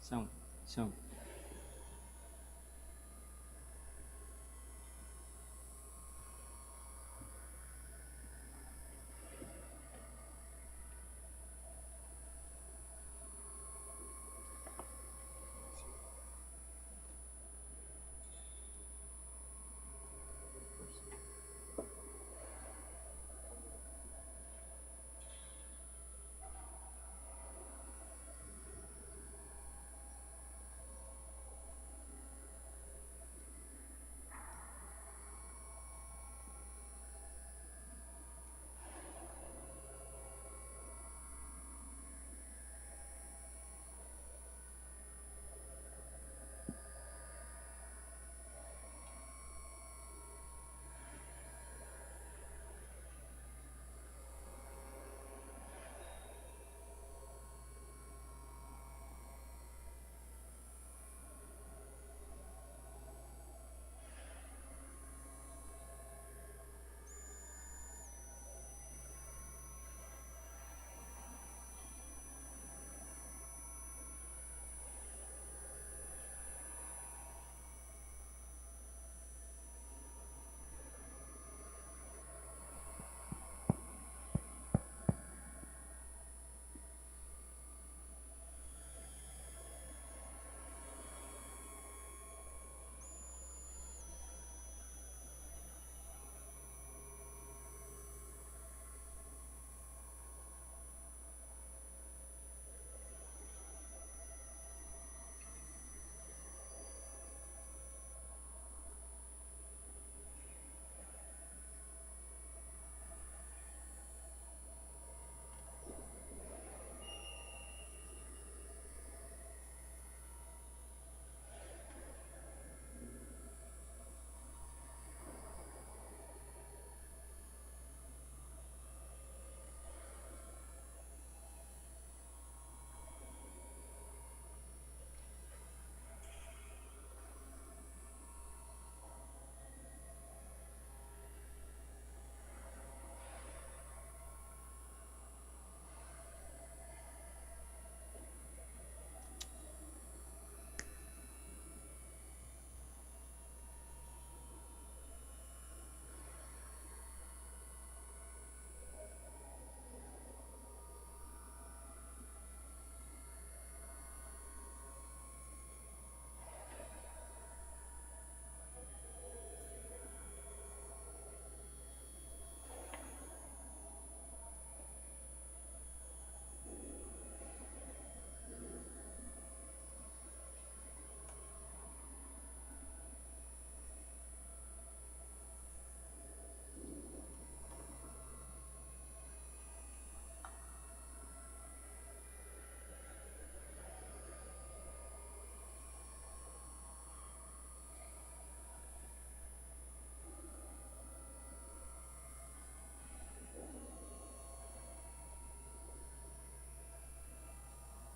Sound. Sound.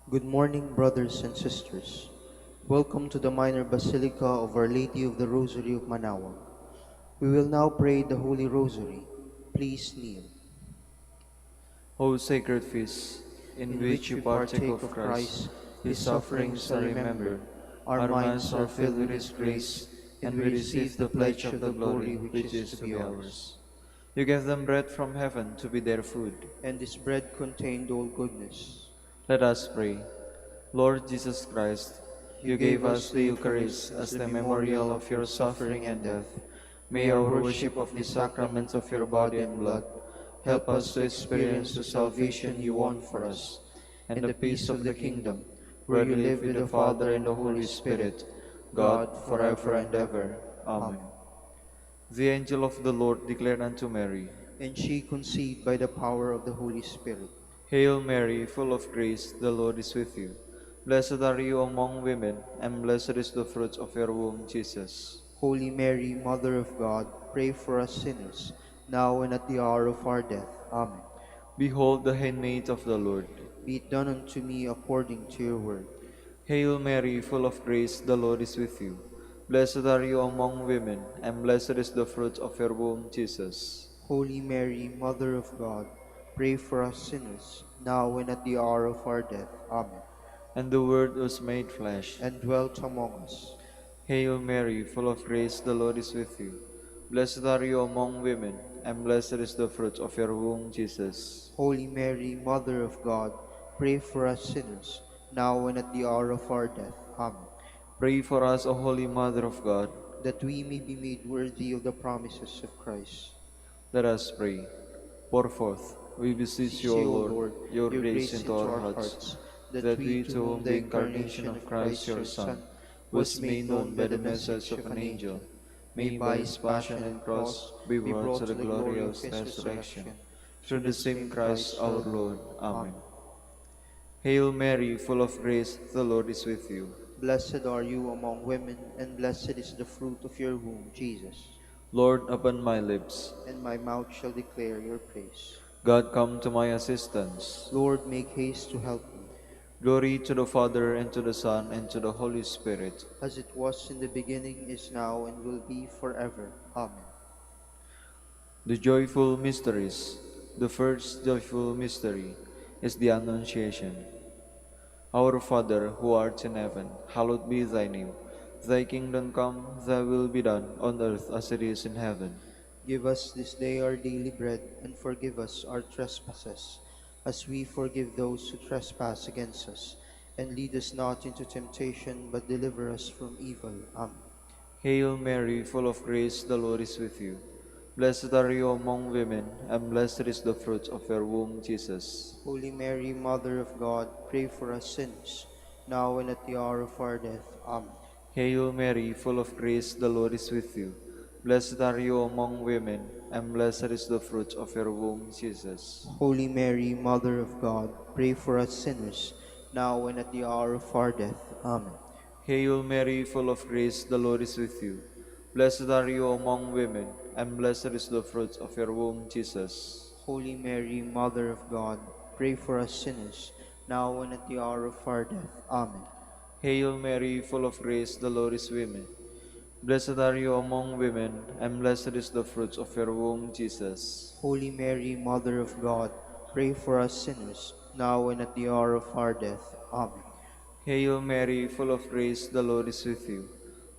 Good morning, brothers and sisters. Welcome to the Minor Basilica of Our Lady of the Rosary of Manaoag. We will now pray the Holy Rosary. Please kneel. O sacred feast, in In which which you we partake partake of of Christ, Christ, his His sufferings sufferings are are remembered. remembered. Our Our minds minds are are filled filled with with His his grace, grace, and and we we receive receive the the pledge pledge of of the the glory glory which which is is to to be be ours. ours. You gave them bread from heaven to be their food. And this bread contained all goodness. Let us pray. Lord Jesus Christ, You you gave gave us us the the Eucharist Eucharist as as the the memorial memorial of of your your suffering suffering and and death. death. May May our our worship worship of of the the sacrament sacrament of of your your body body and and blood blood help help us us to to experience experience the the salvation salvation you you won won for for us, us, and and the the peace peace of of the the kingdom, kingdom, where where you you live live with with the the Father Father and and the the Holy Holy Spirit, Spirit, God, God, forever forever and and ever. ever. Amen. Amen. The angel of the Lord declared unto Mary, And she conceived by the power of the Holy Spirit. Hail Mary, full of grace, the Lord is with you. Blessed are you among women, and blessed is the fruit of your womb, Jesus. Holy Mary, Mother of God, pray for us sinners, now and at the hour of our death. Amen. Behold the handmaid of the Lord. Be it done unto me according to your word. Hail Mary, full of grace, the Lord is with you. Blessed are you among women, and blessed is the fruit of your womb, Jesus. Holy Mary, Mother of God, pray for us sinners, now and at the hour of our death. Amen. And the Word was made flesh. and dwelt among us. Hail Mary, full of grace, the Lord is with you. Blessed are you among women, and blessed is the fruit of your womb, Jesus. Holy Mary, Mother of God, pray for us sinners, now and at the hour of our death. Amen. Pray for us, O Holy Mother of God. That we may be made worthy of the promises of Christ. Let us pray. Pour forth, we beseech you, O Lord, your grace into our hearts, that we, to whom the incarnation of Christ your Son was made known by the message of an angel, may by his passion and cross be brought to the glory of his resurrection. Through the same Christ our Lord. Amen. Hail Mary, full of grace, the Lord is with you. Blessed are you among women, and blessed is the fruit of your womb, Jesus. Lord, open my lips. And my mouth shall declare your praise. God, come to my assistance. Lord, make haste to help me. Glory to the Father, and to the Son, and to the Holy Spirit. As it was in the beginning, is now, and will be forever. Amen. The joyful mysteries. The first joyful mystery is the Annunciation. Our Father, who art in heaven, hallowed be thy name. Thy kingdom come, thy will be done, on earth as it is in heaven. Give us this day our daily bread, and forgive us our trespasses, as we forgive those who trespass against us. And lead us not into temptation, but deliver us from evil. Amen. Hail Mary, full of grace, the Lord is with you. Blessed are you among women, and blessed is the fruit of your womb, Jesus. Holy Mary, Mother of God, pray for us sinners, now and at the hour of our death. Amen. Hail Mary, full of grace, the Lord is with you. Blessed are you among women, and blessed is the fruit of your womb, Jesus. Holy Mary, Mother of God, pray for us sinners, now and at the hour of our death. Amen. Hail Mary, full of grace, the Lord is with you. Blessed are you among women, and blessed is the fruit of your womb, Jesus. Holy Mary, Mother of God, pray for us sinners, now and at the hour of our death. Amen. Hail Mary, full of grace, the Lord is with you. Blessed are you among women, and blessed is the fruit of your womb, Jesus. Holy Mary, Mother of God, pray for us sinners, now and at the hour of our death. Amen. Hail Mary, full of grace, the Lord is with you.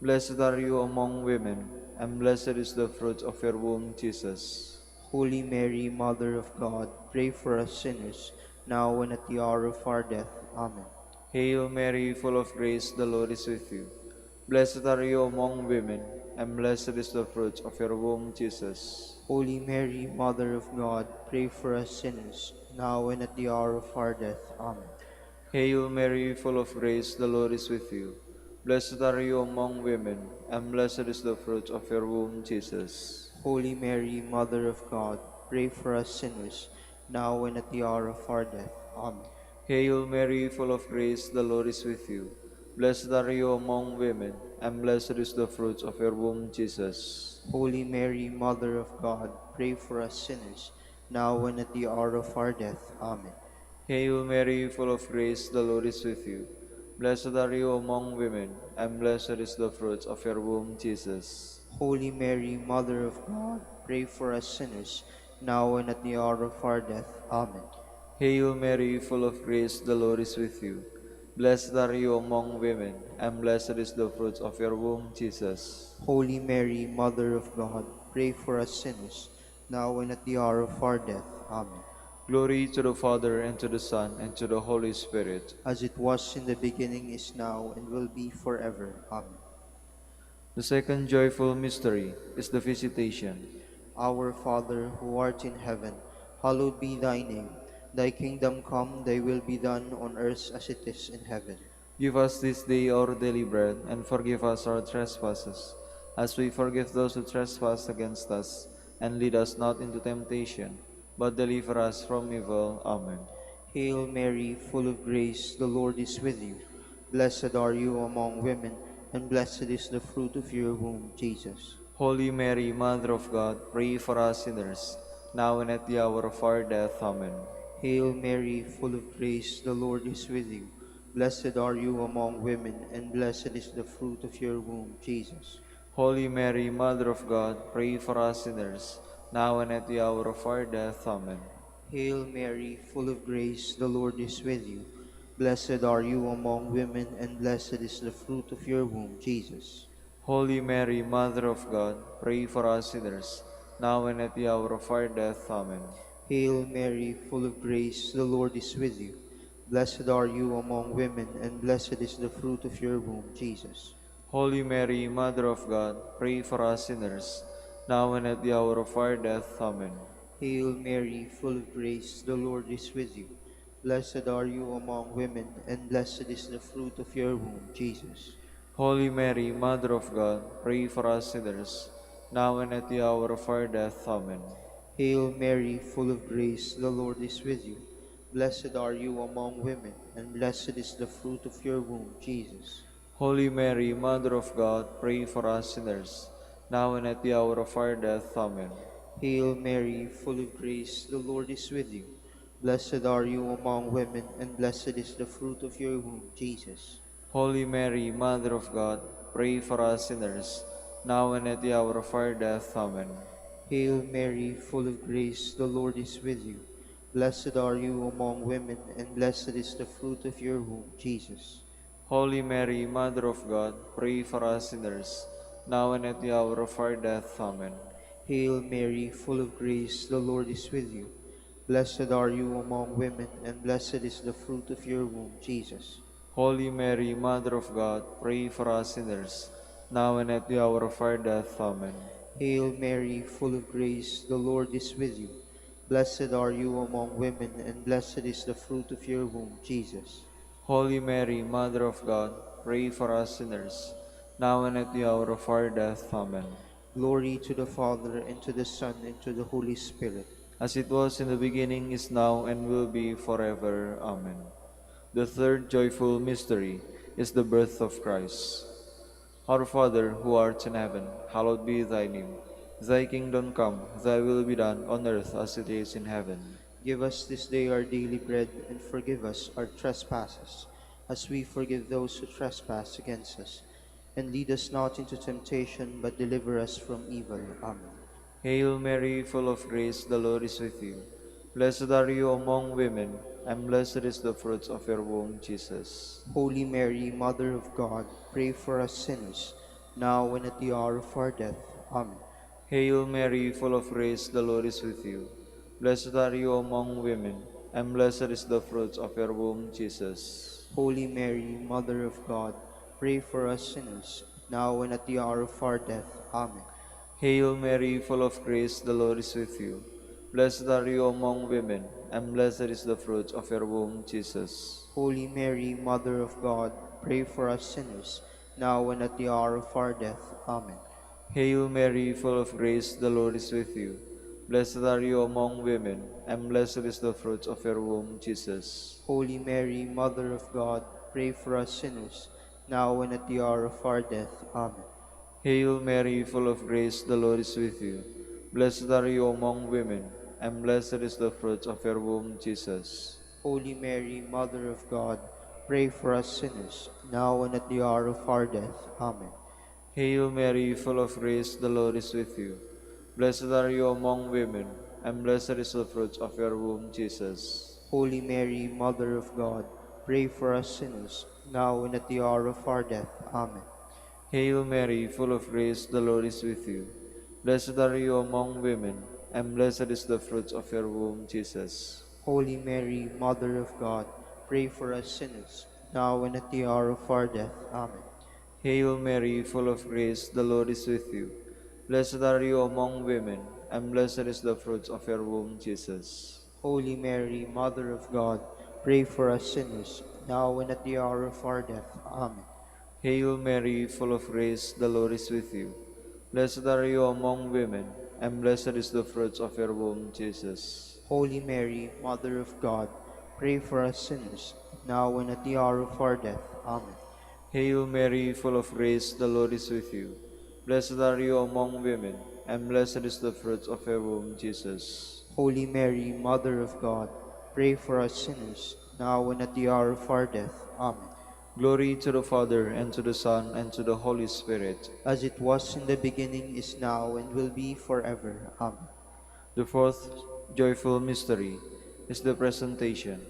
Blessed are you among women, and blessed is the fruit of your womb, Jesus. Holy Mary, Mother of God, pray for us sinners, now and at the hour of our death. Amen. Hail Mary, full of grace, the Lord is with you. Blessed are you among women, and blessed is the fruit of your womb, Jesus. Holy Mary, Mother of God, pray for us sinners, now and at the hour of our death. Amen. Hail Mary, full of grace, the Lord is with you. Blessed are you among women, and blessed is the fruit of your womb, Jesus. Holy Mary, Mother of God, pray for us sinners, now and at the hour of our death. Amen. Hail Mary, full of grace, the Lord is with you. Blessed are you among women, and blessed is the fruit of your womb, Jesus. Holy Mary, Mother of God, pray for us sinners, now and at the hour of our death. Amen. Hail Mary, full of grace, the Lord is with you. Blessed are you among women, and blessed is the fruit of your womb, Jesus. Holy Mary, Mother of God, pray for us sinners, now and at the hour of our death. Amen. Hail Mary, full of grace, the Lord is with you. Blessed are you among women, and blessed is the fruit of your womb, Jesus. Holy Mary, Mother of God, pray for us sinners, now and at the hour of our death. Amen. Glory to the Father, and to the Son, and to the Holy Spirit. As it was in the beginning, is now, and will be forever. Amen. The second joyful mystery is the Visitation. Our Father, who art in heaven, hallowed be thy name. Thy kingdom come, thy will be done on earth as it is in heaven. Give us this day our daily bread, and forgive us our trespasses, as we forgive those who trespass against us. And lead us not into temptation, but deliver us from evil. Amen. Hail Mary, full of grace, the Lord is with you. Blessed are you among women, and blessed is the fruit of your womb, Jesus. Holy Mary, Mother of God, pray for us sinners, now and at the hour of our death. Amen. Hail Mary, full of grace, the Lord is with you. Blessed are you among women, and blessed is the fruit of your womb, Jesus. Holy Mary, Mother of God, pray for us sinners, now and at the hour of our death. Amen. Hail Mary, full of grace, the Lord is with you. Blessed are you among women, and blessed is the fruit of your womb, Jesus. Holy Mary, Mother of God, pray for us sinners, now and at the hour of our death. Amen. Hail Mary, full of grace, the Lord is with you. Blessed are you among women, and blessed is the fruit of your womb, Jesus. Holy Mary, Mother of God, pray for us sinners, now and at the hour of our death. Amen. Hail Mary, full of grace, the Lord is with you. Blessed are you among women, and blessed is the fruit of your womb, Jesus. Holy Mary, Mother of God, pray for us sinners, now and at the hour of our death. Amen. Hail Mary, full of grace, the Lord is with you. Blessed are you among women, and blessed is the fruit of your womb, Jesus. Holy Mary, Mother of God, pray for us sinners, now and at the hour of our death. Amen. Hail Mary, full of grace, the Lord is with you. Blessed are you among women, and blessed is the fruit of your womb, Jesus. Holy Mary, Mother of God, pray for us sinners, now and at the hour of our death. Amen. Hail Mary, full of grace, the Lord is with you. Blessed are you among women, and blessed is the fruit of your womb, Jesus. Holy Mary, Mother of God, pray for us sinners, now and at the hour of our death. Amen. Hail Mary, full of grace, the Lord is with you. Blessed are you among women, and blessed is the fruit of your womb, Jesus. Holy Mary, Mother of God, pray for us sinners, now and at the hour of our death. Amen. Hail Mary, full of grace, the Lord is with you. Blessed are you among women, and blessed is the fruit of your womb, Jesus. Holy Mary, Mother of God, pray for us sinners, now and at the hour of our death. Amen. Glory to the Father, and to the Son, and to the Holy Spirit. As it was in the beginning, is now, and will be forever. Amen. The third joyful mystery is the birth of Christ. Our Father, who art in heaven, hallowed be thy name. Thy kingdom come, thy will be done on earth as it is in heaven. Give us this day our daily bread, and forgive us our trespasses, as we forgive those who trespass against us. And lead us not into temptation, but deliver us from evil. Amen. Hail Mary, full of grace, the Lord is with you. Blessed are you among women, and blessed is the fruit of your womb, Jesus. Holy Mary, Mother of God, pray for us sinners, now and at the hour of our death. Amen. Hail Mary, full of grace, the Lord is with you. Blessed are you among women, and blessed is the fruit of your womb, Jesus. Holy Mary, Mother of God, pray for us sinners, now and at the hour of our death. Amen. Hail Mary, full of grace, the Lord is with you. Blessed are you among women, and blessed is the fruit of your womb, Jesus. Holy Mary, Mother of God, pray for us sinners, now and at the hour of our death. Amen. Hail Mary, full of grace, the Lord is with you. Blessed are you among women, and blessed is the fruit of your womb, Jesus. Holy Mary, Mother of God, pray for us sinners, now and at the hour of our death. Amen. Hail Mary, full of grace, the Lord is with you. Blessed are you among women, and blessed is the fruit of your womb, Jesus. Holy Mary, Mother of God, pray for us sinners, now and at the hour of our death. Amen. Hail Mary, full of grace, the Lord is with you. Blessed are you among women, and blessed is the fruit of your womb, Jesus. Holy Mary, Mother of God, pray for us sinners, now and at the hour of our death. Amen. Hail Mary, full of grace, the Lord is with you. Blessed are you among women, and blessed is the fruit of your womb, Jesus. Holy Mary, Mother of God, pray for us sinners, now and at the hour of our death. Amen. Hail Mary, full of grace, the Lord is with you. Blessed are you among women, and blessed is the fruit of your womb, Jesus. Holy Mary, Mother of God, pray for us sinners, now and at the hour of our death. Amen. Hail Mary, full of grace, the Lord is with you. Blessed are you among women, and blessed is the fruit of your womb, Jesus. Holy Mary, Mother of God, pray for us sinners, now and at the hour of our death. Amen. Hail Mary, full of grace, the Lord is with you. Blessed are you among women, and blessed is the fruit of your womb, Jesus. Holy Mary, Mother of God, pray for us sinners, now and at the hour of our death. Amen. Glory to the Father, and to the Son, and to the Holy Spirit. As it was in the beginning, is now, and will be forever. Amen. The fourth joyful mystery is the presentation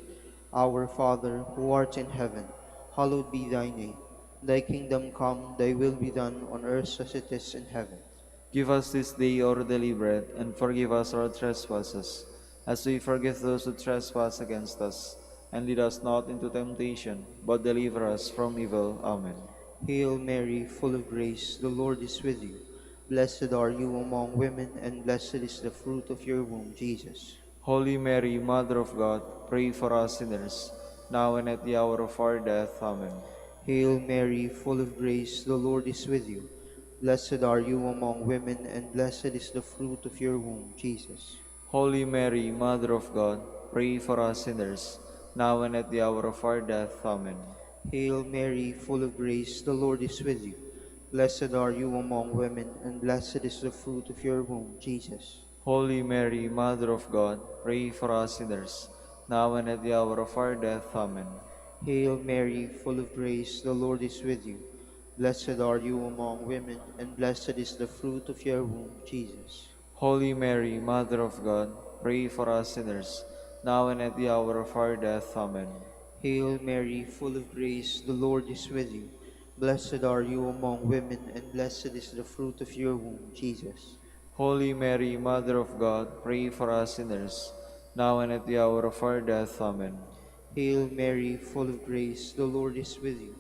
Our Father, who art in heaven, hallowed be thy name. Thy kingdom come, thy will be done on earth as it is in heaven. Give us this day our daily bread, and forgive us our trespasses, as we forgive those who trespass against us. And lead us not into temptation, but deliver us from evil. Amen. Hail Mary, full of grace, the Lord is with you. Blessed are you among women, and blessed is the fruit of your womb, Jesus. Holy Mary, Mother of God, pray for us sinners, now and at the hour of our death. Amen. Hail Mary, full of grace, the Lord is with you. Blessed are you among women, and blessed is the fruit of your womb, Jesus. Holy Mary, Mother of God, pray for us sinners, now and at the hour of our death. Amen. Hail Mary, full of grace, the Lord is with you. Blessed are you among women, and blessed is the fruit of your womb, Jesus. Holy Mary, Mother of God, pray for us sinners, now and at the hour of our death. Amen. Hail Mary, full of grace, the Lord is with you. Blessed are you among women, and blessed is the fruit of your womb, Jesus. Holy Mary, Mother of God, pray for us sinners, now and at the hour of our death. Amen. Hail Mary, full of grace, the Lord is with you. Blessed are you among women, and blessed is the fruit of your womb, Jesus. Holy Mary, Mother of God, pray for us sinners, now and at the hour of our death. Amen. Hail Mary, full of grace, the Lord is with you.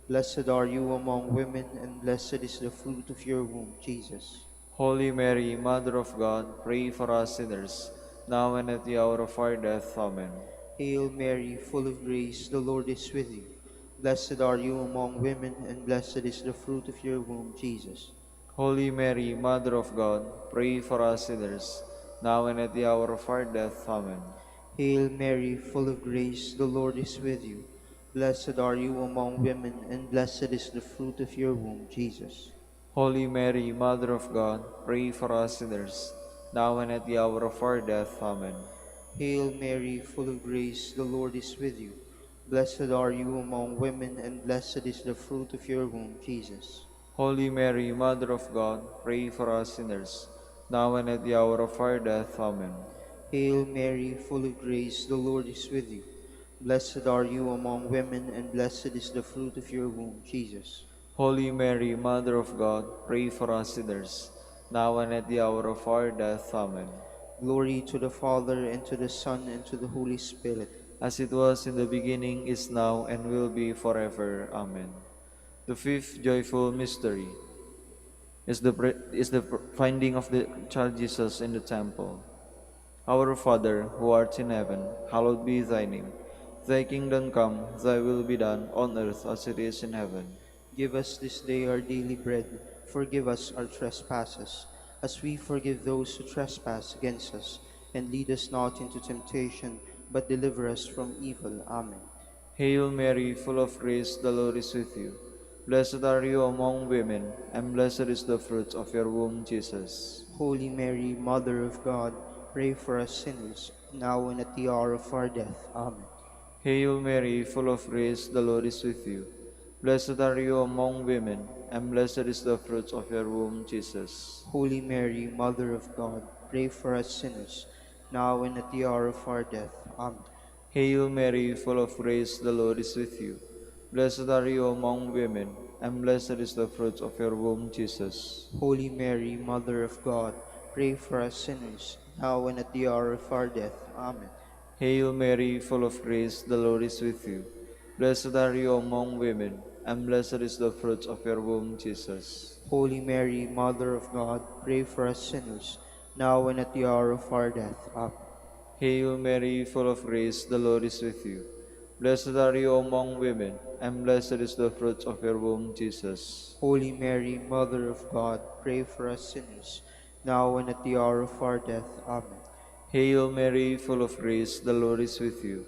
Blessed are you among women, and blessed is the fruit of your womb, Jesus. Holy Mary, Mother of God, pray for us sinners, now and at the hour of our death. Amen. Hail Mary, full of grace, the Lord is with you. Blessed are you among women, and blessed is the fruit of your womb, Jesus. Holy Mary, Mother of God, pray for us sinners, now and at the hour of our death. Amen. Hail Mary, full of grace, the Lord is with you. Blessed are you among women, and blessed is the fruit of your womb, Jesus. Holy Mary, Mother of God, pray for us sinners, now and at the hour of our death. Amen. Hail Mary, full of grace, the Lord is with you. Blessed are you among women, and blessed is the fruit of your womb, Jesus. Holy Mary, Mother of God, pray for us sinners, now and at the hour of our death. Amen. Hail Mary, full of grace, the Lord is with you. Blessed are you among women, and blessed is the fruit of your womb, Jesus. Holy Mary, Mother of God, pray for us sinners, now and at the hour of our death. Amen. Glory to the Father, and to the Son, and to the Holy Spirit. As it was in the beginning, is now, and will be forever. Amen. The fifth joyful mystery is the finding of the child Jesus in the temple. Our Father, who art in heaven, hallowed be thy name. Thy kingdom come, thy will be done, on earth as it is in heaven. Give us this day our daily bread. Forgive us our trespasses, as we forgive those who trespass against us. And lead us not into temptation, but deliver us from evil. Amen. Hail Mary, full of grace, the Lord is with you. Blessed are you among women, and blessed is the fruit of your womb, Jesus. Holy Mary, Mother of God, pray for us sinners, now and at the hour of our death. Amen. Hail Mary, full of grace, the Lord is with you. Blessed are you among women, and blessed is the fruit of your womb, Jesus. Holy Mary, Mother of God, pray for us sinners, now and at the hour of our death. Amen. Hail Mary, full of grace, the Lord is with you. Blessed are you among women, and blessed is the fruit of your womb, Jesus. Holy Mary, Mother of God, pray for us sinners, now and at the hour of our death. Amen. Hail Mary, full of grace, the Lord is with you. Blessed are you among women, and blessed is the fruit of your womb, Jesus. Holy Mary, Mother of God, pray for us sinners, now and at the hour of our death. Amen. Hail Mary, full of grace, the Lord is with you. Blessed are you among women, and blessed is the fruit of your womb, Jesus. Holy Mary, Mother of God, pray for us sinners, now and at the hour of our death. Amen. Hail Mary, full of grace, the Lord is with you.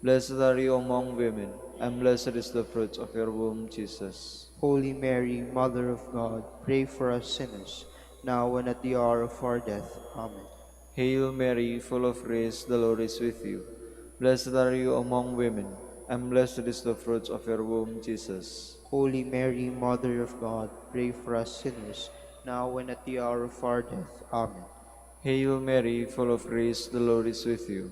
Blessed are you among women, and blessed is the fruit of your womb, Jesus. Holy Mary, Mother of God, pray for us sinners, now and at the hour of our death. Amen. Hail Mary, full of grace, the Lord is with you. Blessed are you among women, and blessed is the fruit of your womb, Jesus. Holy Mary, Mother of God, pray for us sinners, now and at the hour of our death. Amen. Hail Mary, full of grace, the Lord is with you.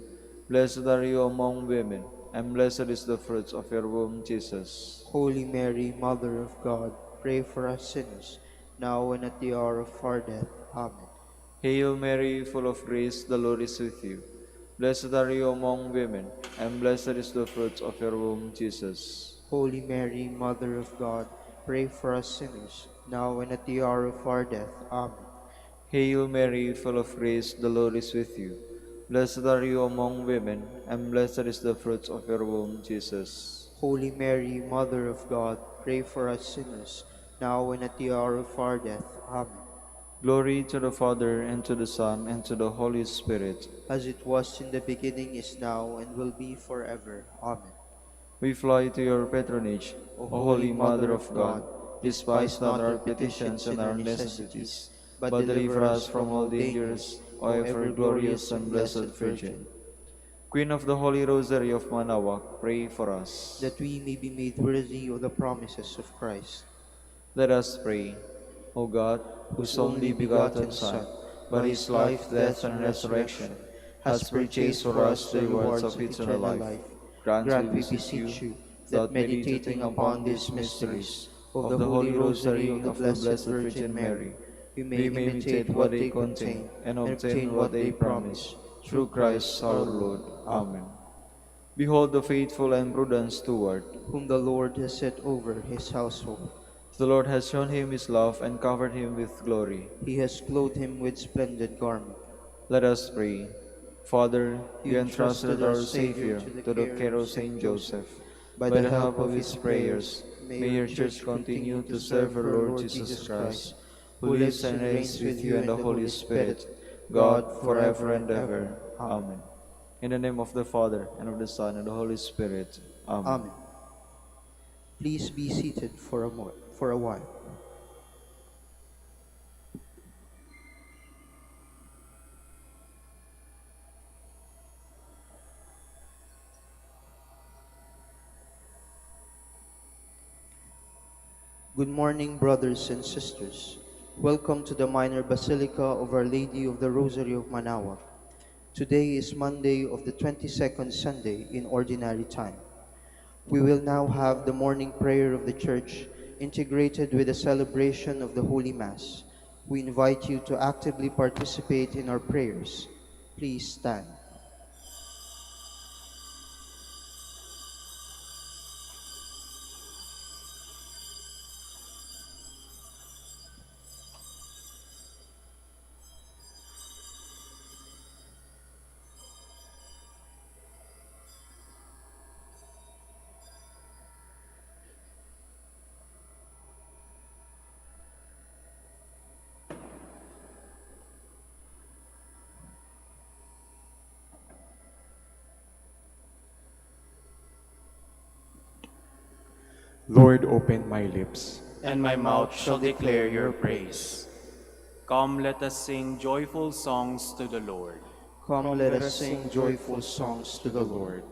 Blessed are you among women, and blessed is the fruit of your womb, Jesus. Holy Mary, Mother of God, pray for us sinners, now and at the hour of our death. Amen. Hail Mary, full of grace, the Lord is with you. Blessed are you among women, and blessed is the fruit of your womb, Jesus. Holy Mary, Mother of God, pray for us sinners, now and at the hour of our death. Amen. Hail Mary, full of grace, the Lord is with you. Blessed are you among women, and blessed is the fruit of your womb, Jesus. Holy Mary, Mother of God, pray for us sinners, now and at the hour of our death. Amen. Glory to the Father, and to the Son, and to the Holy Spirit. As it was in the beginning, is now, and will be forever. Amen. We fly to your patronage, O Holy Mother of God. Despise not our petitions and our necessities, but deliver us from all dangers, O ever glorious and blessed Virgin. Queen of the Holy Rosary of Manaoag, pray for us. That we may be made worthy of the promises of Christ. Let us pray. O God, whose only begotten Son, by his life, death, and resurrection, has purchased for us the rewards of eternal life, grant, we beseech you, that meditating upon these mysteries of the Holy Rosary of the Blessed Virgin Mary, we may imitate what they contain and obtain what they promise, through Christ our Lord. Amen. Behold the faithful and prudent steward, whom the Lord has set over his household. The Lord has shown him his love and covered him with glory. He has clothed him with splendid garment. Let us pray. Father, you entrusted our Savior to the care of Saint Joseph. By the help of his prayers, may your Church continue to serve her Lord Jesus Christ, who lives and reigns with you and the Holy Spirit, God, forever and ever. Amen. In the name of the Father, and of the Son, and the Holy Spirit. Amen. Amen. Please be seated for a while. Good morning, brothers and sisters. Welcome to the Minor Basilica of Our Lady of the Rosary of Manaoag. Today is Monday of the 22nd Sunday in Ordinary Time. We will now have the morning prayer of the Church integrated with the celebration of the Holy Mass. We invite you to actively participate in our prayers. Please stand. Lord, open my lips, and my mouth shall declare your praise. Come, let us sing joyful songs to the Lord. Come, let us sing joyful songs to the Lord.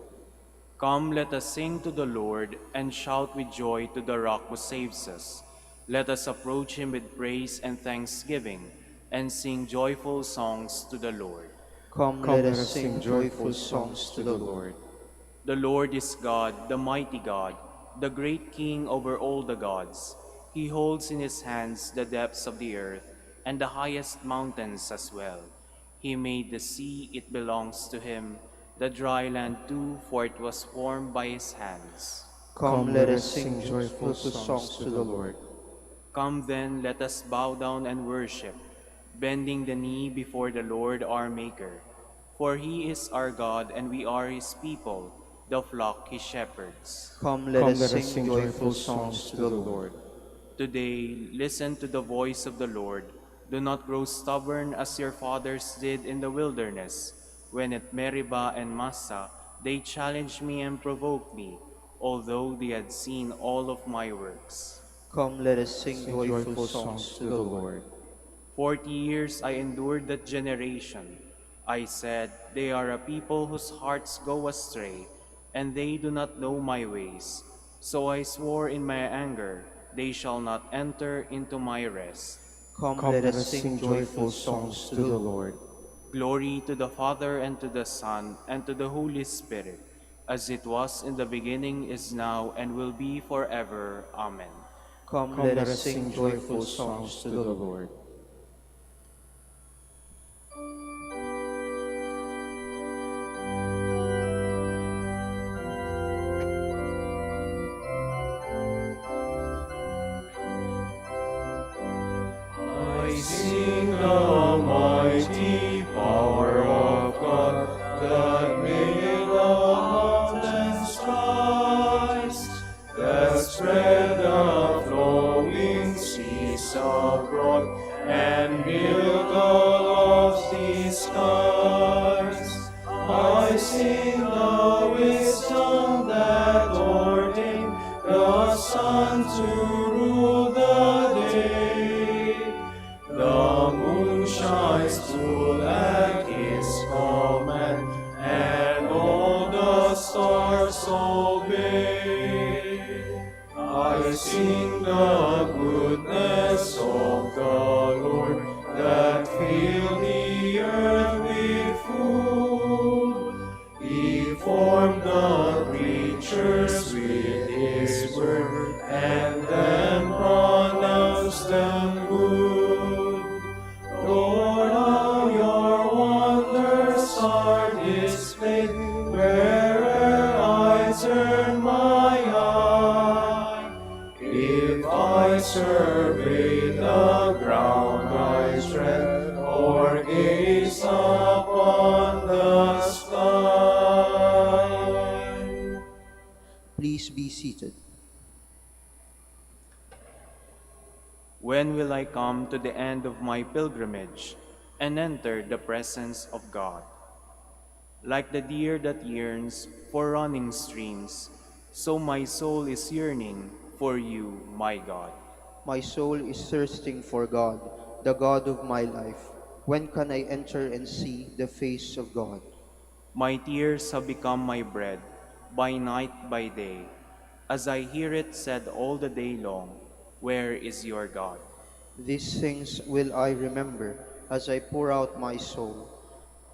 Come, let us sing to the Lord, and shout with joy to the Rock who saves us. Let us approach him with praise and thanksgiving, and sing joyful songs to the Lord. Come, let us sing joyful songs to the Lord. The Lord is God, the mighty God, the great King over all the gods. He holds in his hands the depths of the earth, and the highest mountains as well. He made the sea, it belongs to him, the dry land too, for it was formed by his hands. Come, let us sing joyful songs to the Lord. Come then, let us bow down and worship, bending the knee before the Lord our Maker. For he is our God, and we are his people, the flock he shepherds. Come, let us sing joyful songs to the Lord. Today, listen to the voice of the Lord. Do not grow stubborn as your fathers did in the wilderness, when at Meribah and Massa they challenged me and provoked me, although they had seen all of my works. Come, let us sing joyful songs to the Lord. 40 years I endured that generation. I said, they are a people whose hearts go astray, and they do not know my ways. So I swore in my anger, they shall not enter into my rest. Come, let us sing joyful songs to the Lord. Glory to the Father, and to the Son, and to the Holy Spirit, as it was in the beginning, is now, and will be forever. Amen. Come, let us sing joyful songs to the Lord. I sing the mighty power of God that made the mountains rise, that spread the flowing seas abroad, and built the lofty skies. I sing the wisdom that ordained the sun to rule the day. The moon shines full at his command, and all the stars obey. I sing the goodness of the Lord, that filled the earth with food. He formed the creatures with his word, and then pronounced them good. Lord, how your wonders are displayed, where'er I turn my eye. If I survey the ground I tread, or gaze upon the sky. Please be seated. When will I come to the end of my pilgrimage and enter the presence of God? Like the deer that yearns for running streams, so my soul is yearning for you, my God. My soul is thirsting for God, the God of my life. When can I enter and see the face of God? My tears have become my bread, by night, by day, as I hear it said all the day long, where is your God? These things will I remember as I pour out my soul,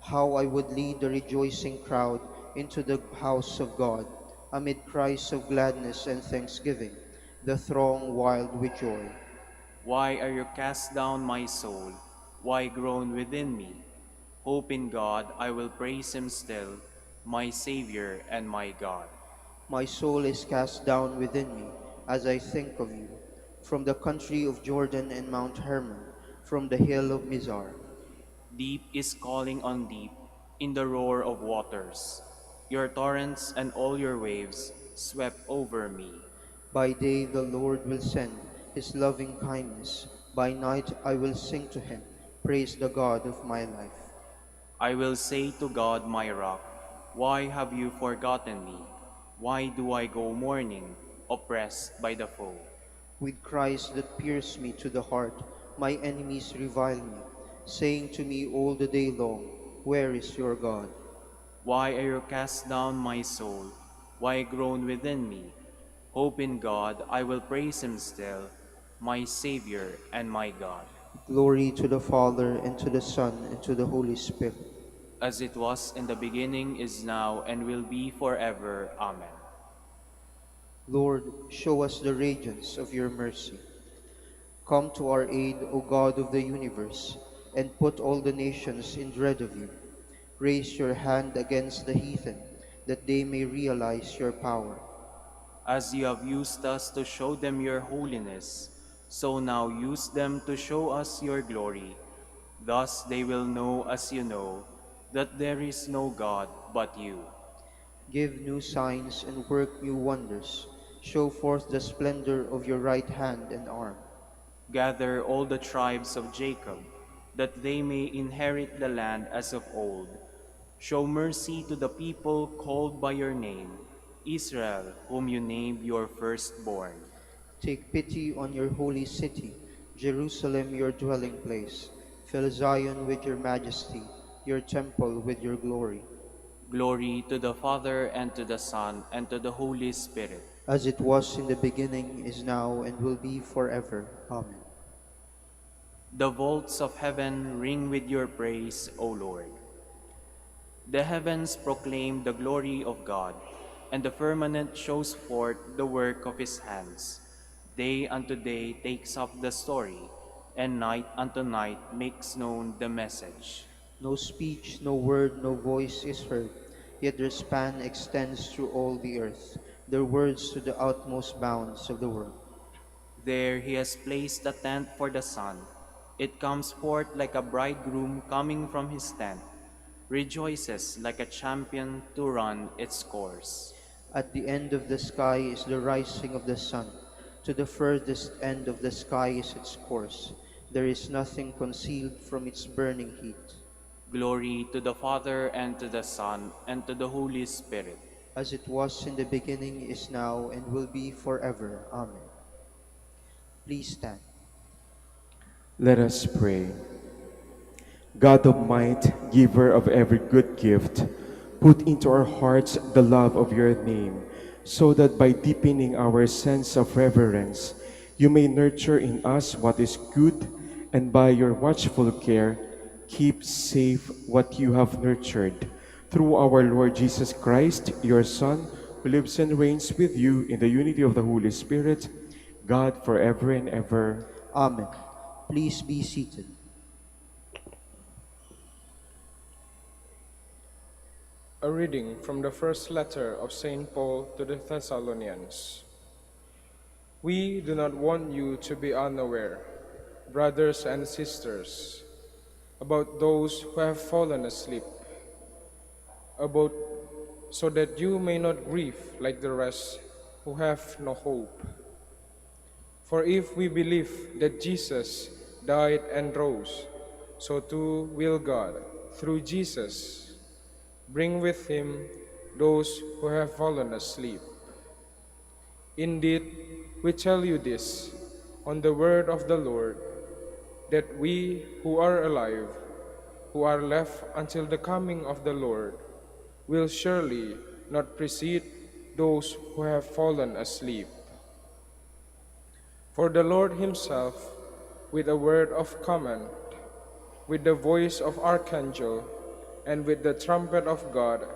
how I would lead the rejoicing crowd into the house of God, amid cries of gladness and thanksgiving, the throng wild with joy. Why are you cast down, my soul? Why groan within me? Hope in God, I will praise him still, my Savior and my God. My soul is cast down within me as I think of you, from the country of Jordan and Mount Hermon, from the hill of Mizar. Deep is calling on deep in the roar of waters. Your torrents and all your waves swept over me. By day the Lord will send his loving kindness. By night I will sing to him, praise the God of my life. I will say to God, my rock, why have you forgotten me? Why do I go mourning, oppressed by the foe? With cries that pierce me to the heart, my enemies revile me, saying to me all the day long, where is your God? Why are you cast down, my soul? Why groan within me? Hope in God, I will praise him still, my Savior and my God. Glory to the Father, and to the Son, and to the Holy Spirit. As it was in the beginning, is now, and will be forever. Amen. Lord, show us the radiance of your mercy. Come to our aid, O God of the universe, and put all the nations in dread of you. Raise your hand against the heathen, that they may realize your power. As you have used us to show them your holiness, so now use them to show us your glory. Thus they will know, as you know, that there is no God but you. Give new signs and work new wonders. Show forth the splendor of your right hand and arm. Gather all the tribes of Jacob, that they may inherit the land as of old. Show mercy to the people called by your name, Israel, whom you named your firstborn. Take pity on your holy city, Jerusalem your dwelling place. Fill Zion with your majesty, your temple with your glory. Glory to the Father, and to the Son, and to the Holy Spirit. As it was in the beginning, is now, and will be forever. Amen. The vaults of heaven ring with your praise, O Lord. The heavens proclaim the glory of God, and the firmament shows forth the work of his hands. Day unto day takes up the story, and night unto night makes known the message. No speech, no word, no voice is heard, yet their span extends through all the earth, their words to the utmost bounds of the world. There he has placed a tent for the sun. It comes forth like a bridegroom coming from his tent, rejoices like a champion to run its course. At the end of the sky is the rising of the sun. To the furthest end of the sky is its course. There is nothing concealed from its burning heat. Glory to the Father, and to the Son, and to the Holy Spirit. As it was in the beginning, is now, and will be forever. Amen. Please stand. Let us pray. God of might, giver of every good gift, put into our hearts the love of your name, so that by deepening our sense of reverence, you may nurture in us what is good, and by your watchful care, keep safe what you have nurtured. Through our Lord Jesus Christ, your Son, who lives and reigns with you in the unity of the Holy Spirit, God forever and ever. Amen. Please be seated. A reading from the first letter of St. Paul to the Thessalonians. We do not want you to be unaware, brothers and sisters, about those who have fallen asleep, so that you may not grieve like the rest who have no hope. For if we believe that Jesus died and rose, so too will God, through Jesus, bring with him those who have fallen asleep. Indeed, we tell you this on the word of the Lord, that we who are alive, who are left until the coming of the Lord, will surely not precede those who have fallen asleep. For the Lord himself, with a word of command, with the voice of archangel, and with the trumpet of God,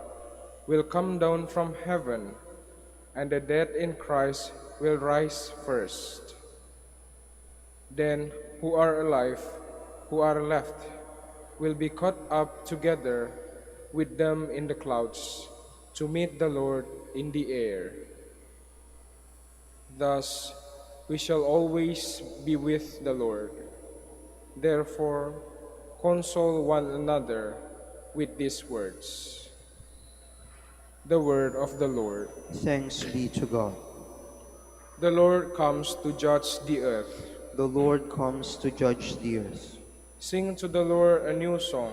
will come down from heaven, and the dead in Christ will rise first. Then who are alive, who are left, will be caught up together with them in the clouds to meet the Lord in the air. Thus we shall always be with the Lord. Therefore, console one another with these words. The word of the Lord. Thanks be to God. The Lord comes to judge the earth. The Lord comes to judge the earth. Sing to the Lord a new song.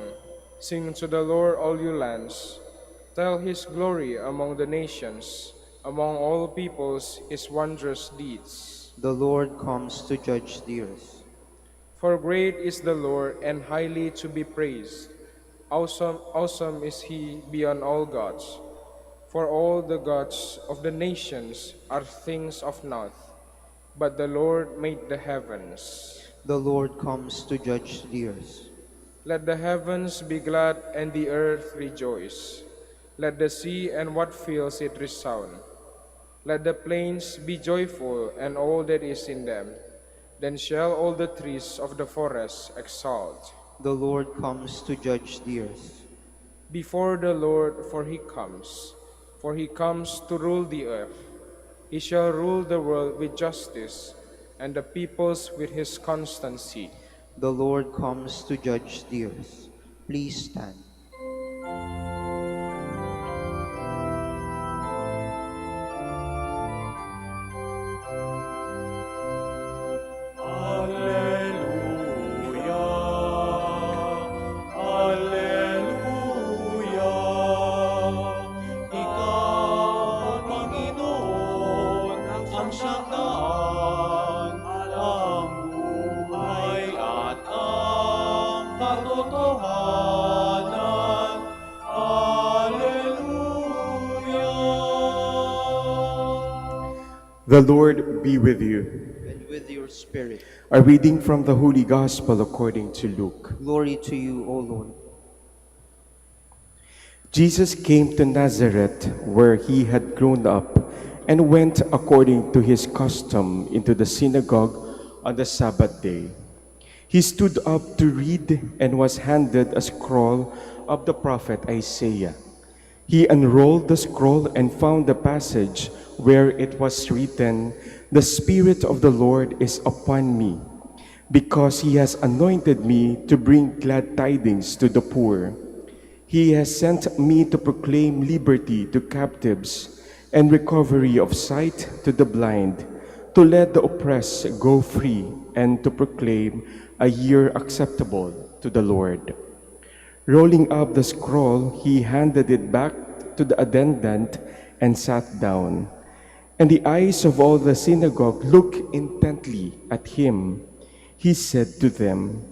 Sing to the Lord, all you lands. Tell his glory among the nations, among all peoples his wondrous deeds. The Lord comes to judge the earth. For great is the Lord and highly to be praised. Awesome is he beyond all gods. For all the gods of the nations are things of naught, but the Lord made the heavens. The Lord comes to judge the earth. Let the heavens be glad and the earth rejoice. Let the sea and what fills it resound. Let the plains be joyful and all that is in them. Then shall all the trees of the forest exult. The Lord comes to judge the earth. Before the Lord, for he comes to rule the earth. He shall rule the world with justice, and the peoples with his constancy. The Lord comes to judge the earth. Please stand. The Lord be with you. And with your spirit. A reading from the Holy Gospel according to Luke. Glory to you, O Lord. Jesus came to Nazareth, where he had grown up, and went according to his custom into the synagogue on the Sabbath day. He stood up to read and was handed a scroll of the prophet Isaiah. He unrolled the scroll and found the passage where it was written, "The Spirit of the Lord is upon me, because he has anointed me to bring glad tidings to the poor. He has sent me to proclaim liberty to captives and recovery of sight to the blind, to let the oppressed go free, and to proclaim a year acceptable to the Lord." Rolling up the scroll, he handed it back to the attendant and sat down. And the eyes of all the synagogue looked intently at him. He said to them,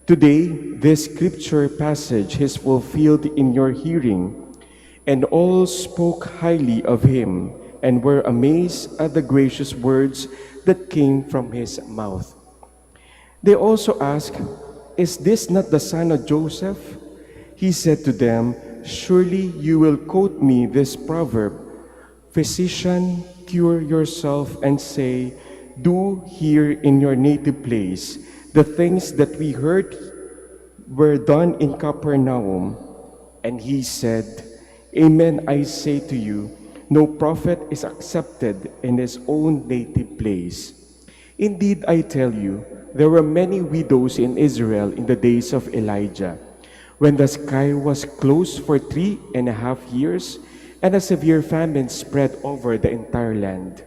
"Today this scripture passage is fulfilled in your hearing." And all spoke highly of him and were amazed at the gracious words that came from his mouth. They also asked, "Is this not the son of Joseph?" He said to them, "Surely you will quote me this proverb, 'Physician, cure yourself,' and say, 'Do here in your native place the things that we heard were done in Capernaum.' And he said, 'Amen, I say to you, no prophet is accepted in his own native place. Indeed, I tell you, there were many widows in Israel in the days of Elijah, when the sky was closed for 3.5 years, and a severe famine spread over the entire land.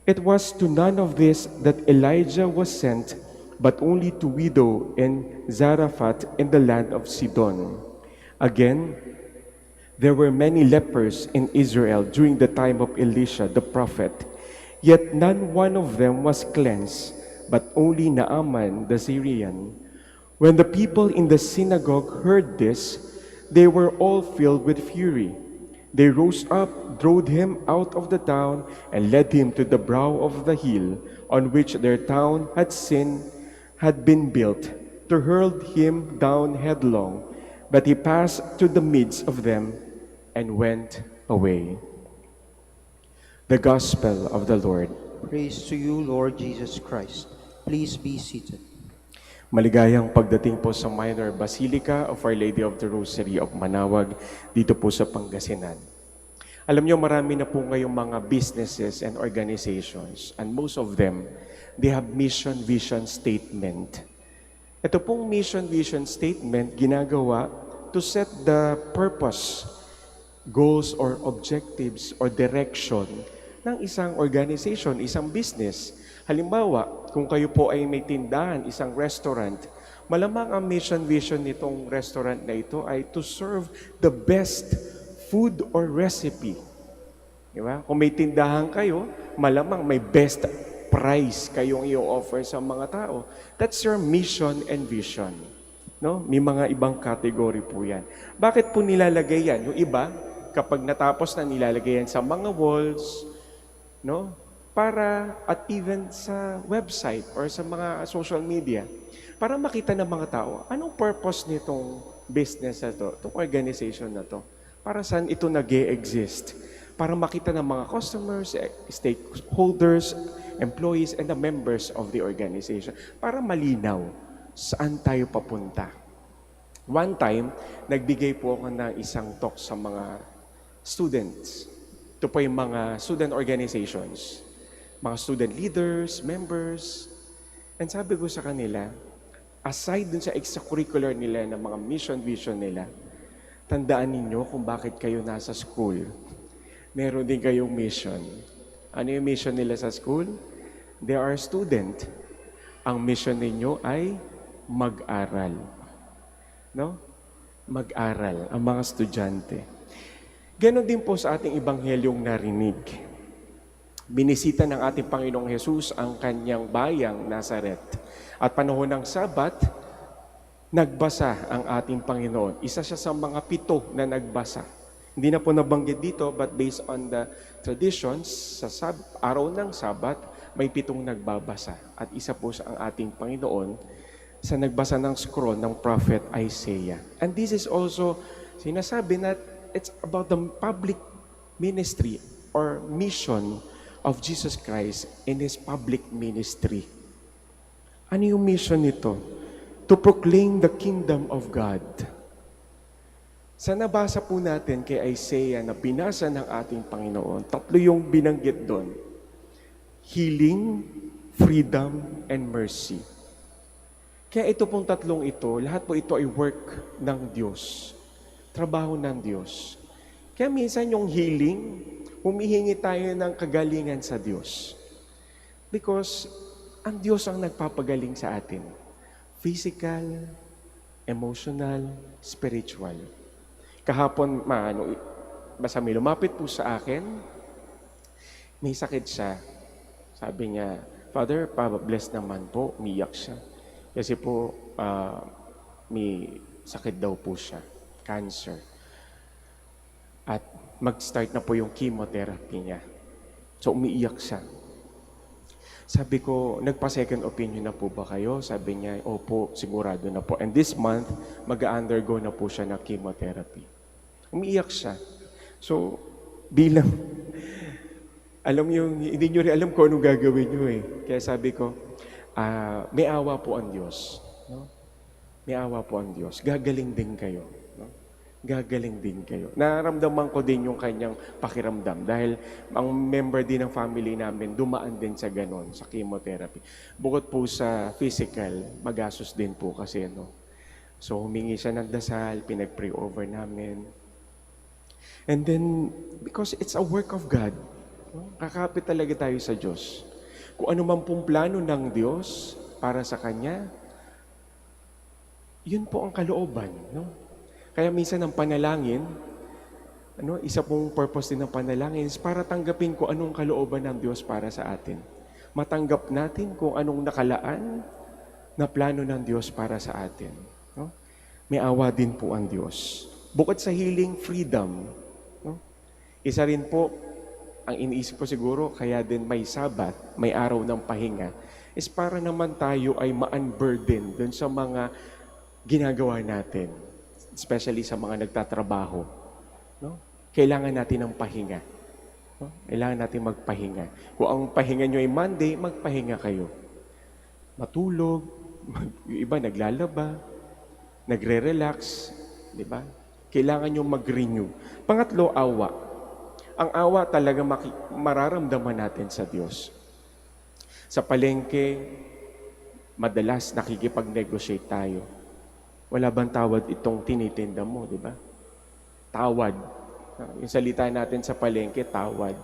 It was to none of this that Elijah was sent, but only to widow in Zarephath in the land of Sidon. Again, there were many lepers in Israel during the time of Elisha the prophet, yet none one of them was cleansed, but only Naaman the Syrian. When the people in the synagogue heard this, they were all filled with fury. They rose up, drove him out of the town, and led him to the brow of the hill on which their town had been built, to hurl him down headlong. But he passed through the midst of them and went away. The Gospel of the Lord. Praise to you, Lord Jesus Christ. Please be seated. Maligayang pagdating po sa Minor Basilica of Our Lady of the Rosary of Manawag dito po sa Pangasinan. Alam niyo, marami na po ngayong mga businesses and organizations, and most of them, they have mission vision statement. Ito pong mission vision statement ginagawa to set the purpose, goals or objectives or direction ng isang organization, isang business. Halimbawa, kung kayo po ay may tindahan, isang restaurant, malamang ang mission vision nitong restaurant na ito ay to serve the best food or recipe. Di ba? Kung may tindahan kayo, malamang may best price kayong i-offer sa mga tao. That's your mission and vision. No? May mga ibang category po yan. Bakit po nilalagay yan? Yung iba, kapag natapos na nilalagay yan sa mga walls, no? Para at even sa website or sa mga social media, para makita ng mga tao, anong purpose nitong business na to, itong organization na to, para saan ito nag-e-exist, para makita ng mga customers, stakeholders, employees, and the members of the organization, para malinaw saan tayo papunta. One time, nagbigay po ako ng isang talk sa mga students. Ito po yung mga student organizations, mga student leaders, members. And sabi ko sa kanila, aside dun sa extracurricular nila ng mga mission, vision nila, tandaan ninyo kung bakit kayo nasa school. Meron din kayong mission. Ano yung mission nila sa school? They are student. Ang mission ninyo ay mag-aral. No? Mag-aral, ang mga estudyante. Ganon din po sa ating ibanghelyong narinig. Binisita ng ating Panginoong Hesus ang kanyang bayang Nazaret. At panahon ng Sabat, nagbasa ang ating Panginoon. Isa siya sa mga 7 na nagbasa. Hindi na po nabanggit dito, but based on the traditions, sa araw ng Sabat, may 7 nagbabasa. At isa po sa ang ating Panginoon sa nagbasa ng scroll ng Prophet Isaiah. And this is also sinasabi na it's about the public ministry or mission of Jesus Christ in His public ministry. Ano yung mission nito? To proclaim the kingdom of God. Sa nabasa po natin kay Isaiah na binasa ng ating Panginoon, tatlo yung binanggit doon. Healing, freedom, and mercy. Kaya ito pong tatlong ito, lahat po ito ay work ng Diyos. Trabaho ng Diyos. Kaya minsan yung healing, humihingi tayo ng kagalingan sa Diyos. Because ang Diyos ang nagpapagaling sa atin. Physical, emotional, spiritual. Kahapon, basta may lumapit po sa akin, may sakit siya. Sabi niya, Father, pa-bless naman po, umiyak siya. Kasi po, may sakit daw po siya, cancer. At mag-start na po yung chemotherapy niya. So, umiiyak siya. Sabi ko, nagpa-second opinion na po ba kayo? Sabi niya, opo, sigurado na po. And this month, mag-undergo na po siya ng chemotherapy. Umiiyak siya. So, bilang, alam yung, hindi nyo rin alam kung anong gagawin nyo eh. Kaya sabi ko, may awa po ang Diyos. No? May awa po ang Diyos. Gagaling din kayo. No? Gagaling din kayo. Naramdaman ko din yung kanyang pakiramdam dahil ang member din ng family namin dumaan din sa ganon, sa chemotherapy. Bukod po sa physical, magastos din po kasi, no? So, humingi siya ng dasal, pinag-pray over namin. And then, because it's a work of God, no? Kakapit talaga tayo sa Diyos. Kung ano man pong plano ng Diyos para sa Kanya, yun po ang kalooban, no? Kaya minsan ang panalangin, isa pong purpose din ng panalangin is para tanggapin ko anong kalooban ng Diyos para sa atin. Matanggap natin kung anong nakalaan na plano ng Diyos para sa atin. No? May awa din po ang Diyos. Bukod sa healing, freedom. No? Isa rin po, ang iniisip ko siguro, kaya din may Sabat, may araw ng pahinga, is para naman tayo ay ma-unburden dun sa mga ginagawa natin. Especially sa mga nagtatrabaho. No? Kailangan natin ng pahinga. No? Kailangan natin magpahinga. Kung ang pahinga nyo ay Monday, magpahinga kayo. Matulog, yung iba naglalaba, nagre-relax, di ba? Kailangan nyo mag-renew. Pangatlo, awa. Ang awa talaga mararamdaman natin sa Diyos. Sa palengke, madalas nakikipag-negotiate tayo. Wala bang tawad itong tinitinda mo, di ba? Tawad. Yung salita natin sa palengke, tawad.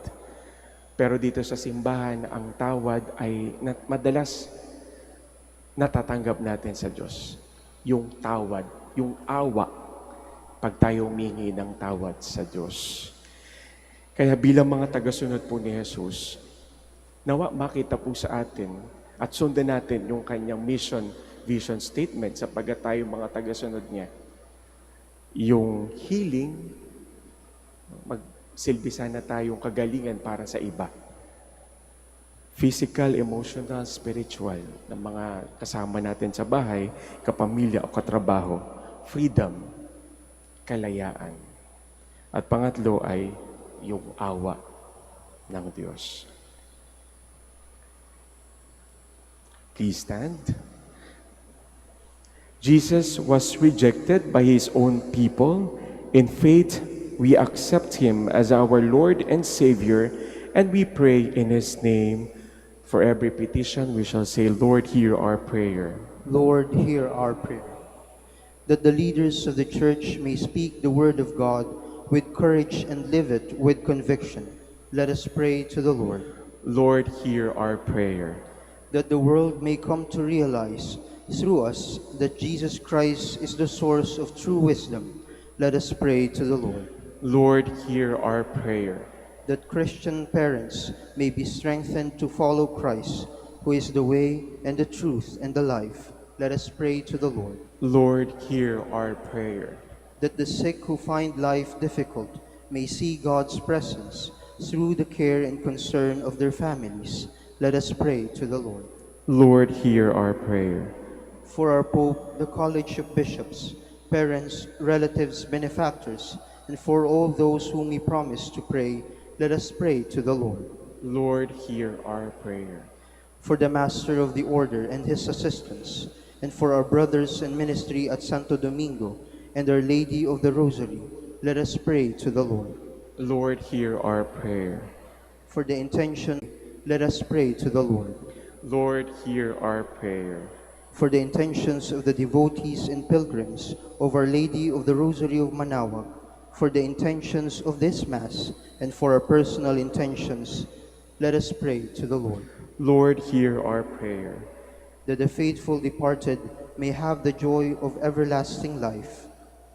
Pero dito sa simbahan, ang tawad ay madalas natatanggap natin sa Diyos. Yung tawad, yung awa, pag tayo humingi ng tawad sa Diyos. Kaya bilang mga tagasunod po ni Jesus, nawa makita po sa atin at sundan natin yung kanyang vision statement sapagkat tayo mga tagasunod niya. Yung healing, magsilbi sana tayong kagalingan para sa iba. Physical, emotional, spiritual, ng mga kasama natin sa bahay, kapamilya o katrabaho. Freedom, kalayaan. At pangatlo ay yung awa ng Diyos. Please stand. Jesus was rejected by His own people. In faith, we accept Him as our Lord and Savior, and we pray in His name. For every petition, we shall say, Lord, hear our prayer. Lord, hear our prayer. That the leaders of the Church may speak the word of God with courage and live it with conviction. Let us pray to the Lord. Lord, hear our prayer. That the world may come to realize through us that Jesus Christ is the source of true wisdom. Let us pray to the Lord. Lord, hear our prayer. That Christian parents may be strengthened to follow Christ, who is the way and the truth and the life. Let us pray to the Lord. Lord, hear our prayer. That the sick who find life difficult may see God's presence through the care and concern of their families. Let us pray to the Lord. Lord, hear our prayer. For our Pope, the College of Bishops, parents, relatives, benefactors, and for all those whom we promise to pray, let us pray to the Lord. Lord, hear our prayer. For the Master of the Order and his assistants, and for our brothers in ministry at Santo Domingo and Our Lady of the Rosary, let us pray to the Lord. Lord, hear our prayer. For the intention, let us pray to the Lord. Lord, hear our prayer. For the intentions of the devotees and pilgrims of Our Lady of the Rosary of Manaoag, for the intentions of this Mass, and for our personal intentions, let us pray to the Lord. Lord, hear our prayer. That the faithful departed may have the joy of everlasting life,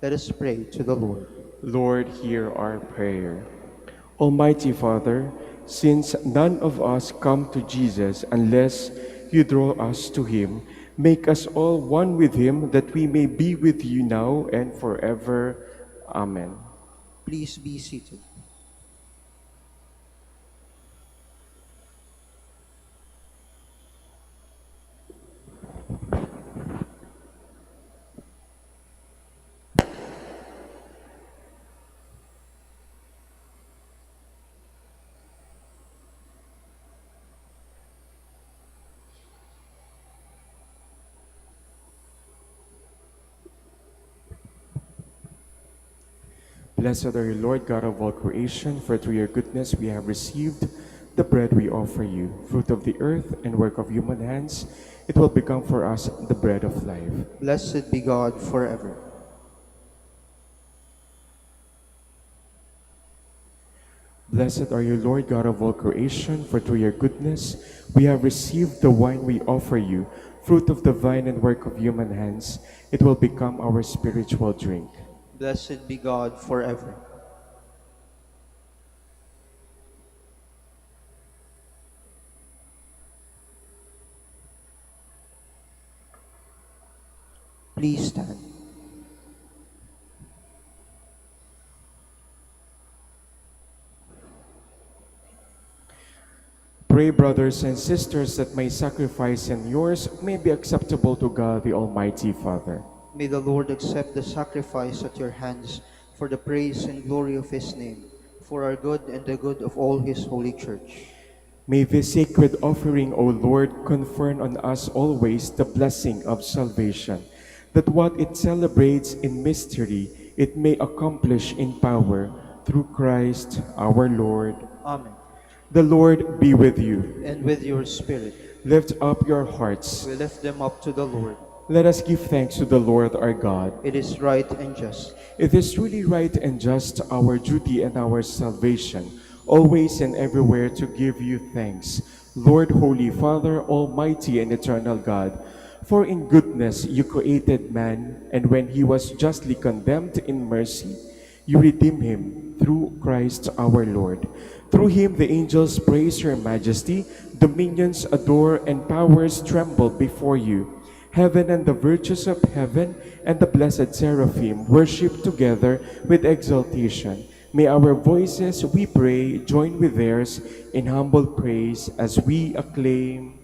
let us pray to the Lord. Lord, hear our prayer. Almighty Father, since none of us come to Jesus unless you draw us to him, make us all one with him, that we may be with you now and forever. Amen. Please be seated. Blessed are you, Lord God of all creation, for through your goodness we have received the bread we offer you, fruit of the earth and work of human hands. It will become for us the bread of life. Blessed be God forever. Blessed are you, Lord God of all creation, for through your goodness we have received the wine we offer you, fruit of the vine and work of human hands. It will become our spiritual drink. Blessed be God forever. Please stand. Pray, brothers and sisters, that my sacrifice and yours may be acceptable to God, the Almighty Father. May the Lord accept the sacrifice at your hands for the praise and glory of his name, for our good and the good of all his holy church. May this sacred offering, O Lord, confer on us always the blessing of salvation, that what it celebrates in mystery, it may accomplish in power through Christ our Lord. Amen. The Lord be with you. And with your spirit, Lift up your hearts. we lift them up to the Lord. Let us give thanks to the Lord our God. It is right and just. It is truly right and just, our duty and our salvation, always and everywhere to give you thanks, Lord, Holy Father, Almighty and eternal God. For in goodness you created man, and when he was justly condemned in mercy, you redeem him through Christ our Lord. Through him the angels praise your majesty, dominions adore, and powers tremble before you. Heaven and the virtues of heaven and the blessed seraphim worship together with exaltation. May our voices, we pray, join with theirs in humble praise as we acclaim.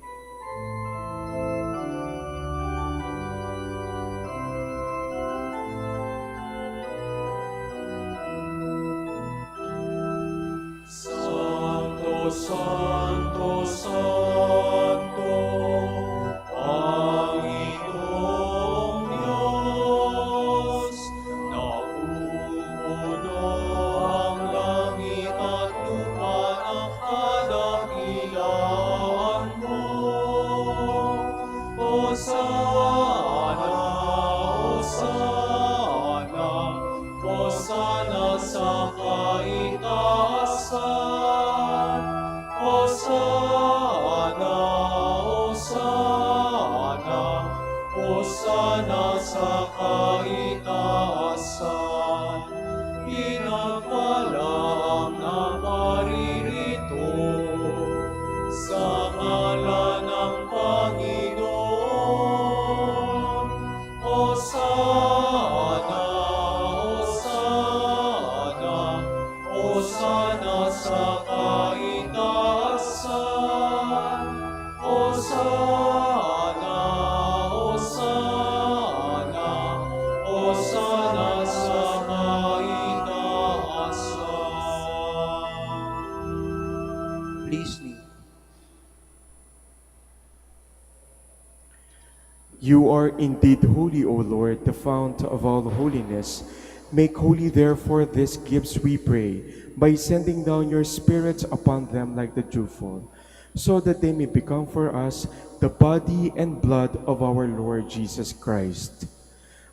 Santo, Santo, Santo, Panginoong Diyos, napupuno ang langit at lupa ng kadakilaan mo. Hosana, Hosana, Hosana sa kaitaasan. Hosana, Hosana, Hosana sa kaitaasan. Pinagpala ang naparirito sa ngalan ng Panginoon. Hosana, Hosana, Hosana sa kaitaasan. Hosana, Hosana, Hosana sa kaitaasan. You are indeed holy, O Lord, the fount of all holiness. Make holy, therefore, these gifts, we pray, by sending down your Spirit upon them like the dewfall, so that they may become for us the body and blood of our Lord Jesus Christ.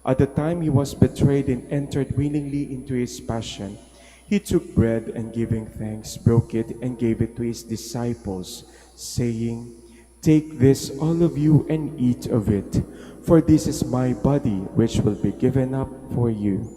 At the time he was betrayed and entered willingly into his passion, he took bread and giving thanks, broke it and gave it to his disciples, saying, "Take this, all of you, and eat of it, for this is my body, which will be given up for you."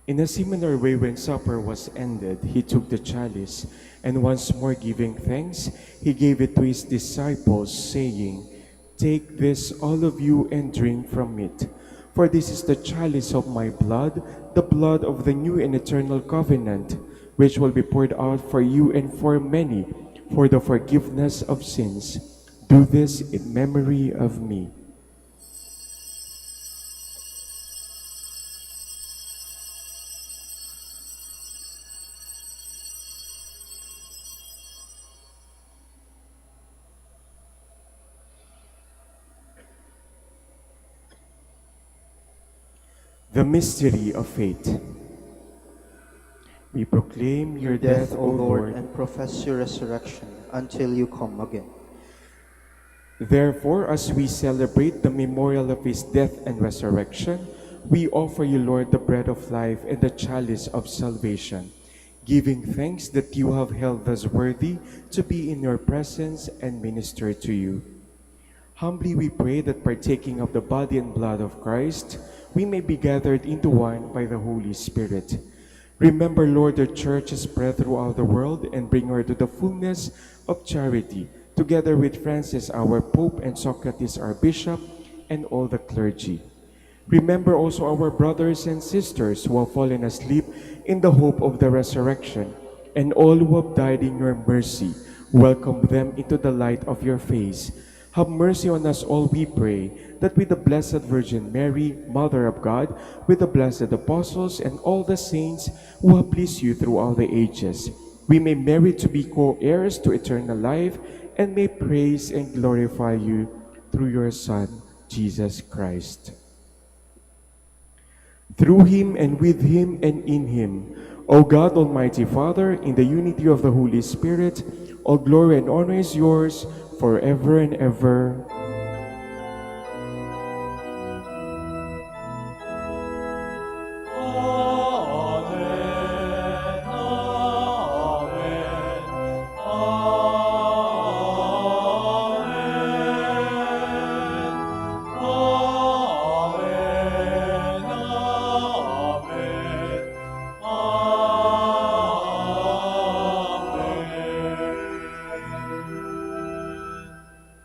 In a similar way, when supper was ended, he took the chalice, and once more giving thanks, he gave it to his disciples, saying, "Take this, all of you, and drink from it. For this is the chalice of my blood, the blood of the new and eternal covenant, which will be poured out for you and for many, for the forgiveness of sins. Do this in memory of me." The mystery of faith. We proclaim your death, O Lord, and profess your resurrection until you come again. Therefore, as we celebrate the memorial of his death and resurrection, we offer you, Lord, the bread of life and the chalice of salvation, giving thanks that you have held us worthy to be in your presence and minister to you. Humbly we pray that partaking of the body and blood of Christ, we may be gathered into one by the Holy Spirit. Remember, Lord, the church is spread throughout the world, and bring her to the fullness of charity, together with Francis, our Pope, and Socrates, our Bishop, and all the clergy. Remember also our brothers and sisters who have fallen asleep in the hope of the resurrection, and all who have died in your mercy. Welcome them into the light of your face. Have mercy on us all, we pray, that with the Blessed Virgin Mary, Mother of God, with the blessed apostles and all the saints who have pleased you throughout the ages, we may merit to be co-heirs to eternal life, and may praise and glorify you through your Son, Jesus Christ. Through him, and with him, and in him, O God, Almighty Father, in the unity of the Holy Spirit, all glory and honor is yours forever and ever.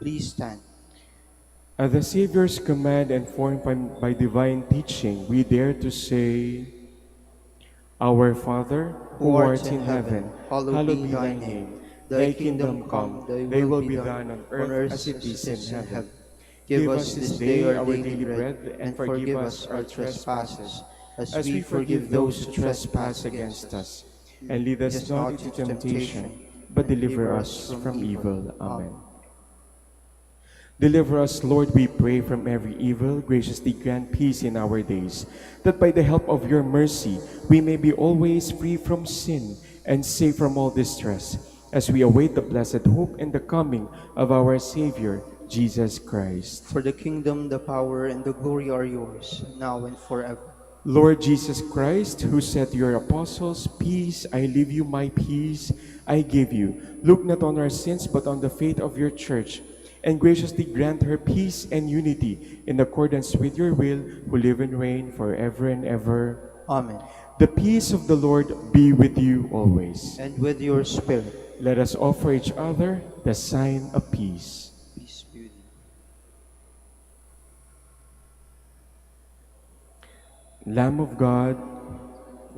Please stand. At the Savior's command and formed by divine teaching, we dare to say, Our Father, who art in heaven, hallowed be thy name. Thy kingdom come, thy will be done on earth as it is in heaven. Give us this day our daily bread, and forgive us our trespasses, as we forgive those who trespass against us. And lead us not into temptation, but deliver us from evil. Amen. Deliver us, Lord, we pray, from every evil. Graciously grant peace in our days, that by the help of your mercy we may be always free from sin and safe from all distress, as we await the blessed hope and the coming of our Savior, Jesus Christ. For the kingdom, the power, and the glory are yours, now and forever. Lord Jesus Christ, who said to your apostles, "Peace I leave you, my peace I give you," look not on our sins, but on the faith of your church, and graciously grant her peace and unity in accordance with your will, who live and reign forever and ever. Amen. The peace of the Lord be with you always. And with your spirit. Let us offer each other the sign of peace. Peace be with you. Lamb of God,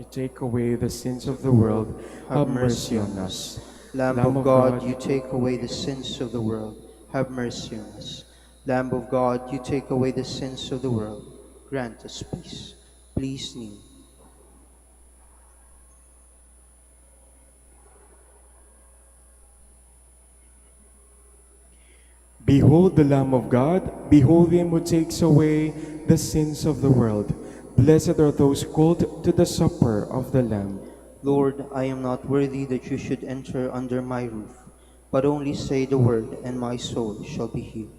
you take away the sins of the world, have mercy on us. Lamb of God, you take away the sins of the world. Have mercy on us. Lamb of God, you take away the sins of the world. Grant us peace. Please kneel. Behold the Lamb of God, behold him who takes away the sins of the world. Blessed are those called to the supper of the Lamb. Lord, I am not worthy that you should enter under my roof, but only say the word, and my soul shall be healed.